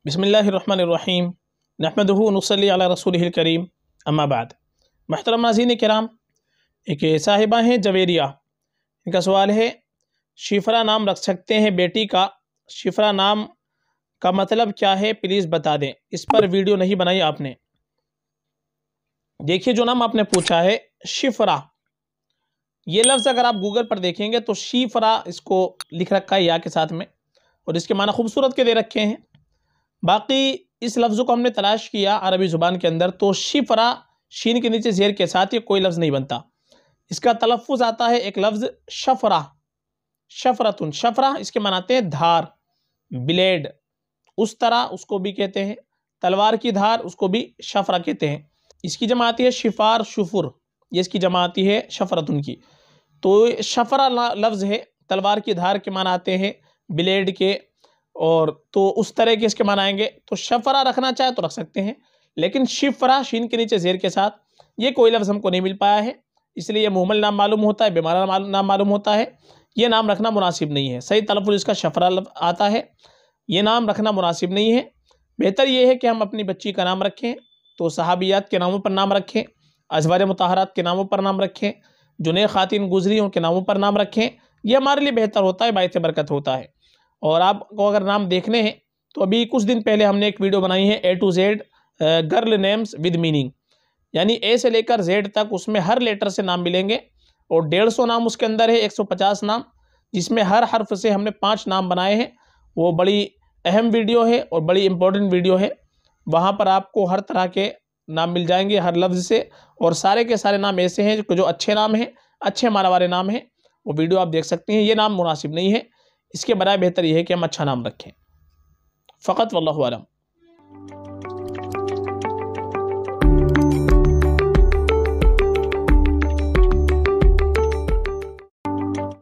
बिस्मिल्लाहिर्रहमानिर्रहीम नहमदुहु व नुसल्ली अला रसूलिहिल करीम अम्मा बाद। मुहतरम नाज़रीन किराम, एक साहिबा हैं जवेरिया, इनका सवाल है शिफरा नाम रख सकते हैं बेटी का? शिफरा नाम का मतलब क्या है, प्लीज़ बता दें। इस पर वीडियो नहीं बनाई आपने। देखिए, जो नाम आपने पूछा है शिफरा, ये लफ्ज़ अगर आप गूगल पर देखेंगे तो शिफरा इसको लिख रखा है या के साथ में, और इसके माना खूबसूरत के दे रखे हैं। बाकी इस लफ्ज़ को हमने तलाश किया अरबी ज़ुबान के अंदर तो शिफरा शीन के नीचे ज़ेर के साथ ये कोई लफ्ज़ नहीं बनता। इसका तलफ़्फ़ुज़ आता है एक लफ्ज़ शफरा, शफरतुन। शफरा इसके मानाते हैं धार, ब्लेड, उस तरह उसको भी कहते हैं, तलवार की धार उसको भी शफरा कहते हैं। इसकी जमा आती है शिफार शुफुर, ये इसकी जमा आती है शफरतुन की। तो शफरा लफ्ज़ है, तलवार की धार के माना आते हैं, ब्लेड के, और तो उस तरह के इसके माना आएंगे। तो शफरा रखना चाहे तो रख सकते हैं, लेकिन शिफरा शीन के नीचे ज़ेर के साथ ये कोई लफ्ज़ हमको नहीं मिल पाया है, इसलिए ये मुहम्मल नाम मालूम होता है, बेमाना नाम मालूम होता है। ये नाम रखना मुनासिब नहीं है। सही तलफ़्फ़ुज़ इसका शफरा आता है, ये नाम रखना मुनासिब नहीं है। बेहतर ये है कि हम अपनी बच्ची का नाम रखें तो सहाबियात के नामों पर नाम रखें, अज़वाज मुताहरात के नामों पर नाम रखें, जो नए ख़ातिन गुजरी उनके नामों पर नाम रखें। ये हमारे लिए बेहतर होता है, बाइस बरकत होता है। और आपको अगर नाम देखने हैं तो अभी कुछ दिन पहले हमने एक वीडियो बनाई है A to Z girl names with meaning, यानी ए से लेकर जेड तक उसमें हर लेटर से नाम मिलेंगे, और 150 नाम उसके अंदर है, 150 नाम, जिसमें हर हर्फ से हमने 5 नाम बनाए हैं। वो बड़ी अहम वीडियो है और बड़ी इंपॉर्टेंट वीडियो है। वहाँ पर आपको हर तरह के नाम मिल जाएंगे हर लफ्ज़ से, और सारे के सारे नाम ऐसे हैं जो अच्छे नाम हैं, अच्छे माना वाले नाम हैं। वो वीडियो आप देख सकते हैं। ये नाम मुनासिब नहीं है, इसके बराए बेहतर यह है कि हम अच्छा नाम रखें फ़कत। वल्लाहु आलम।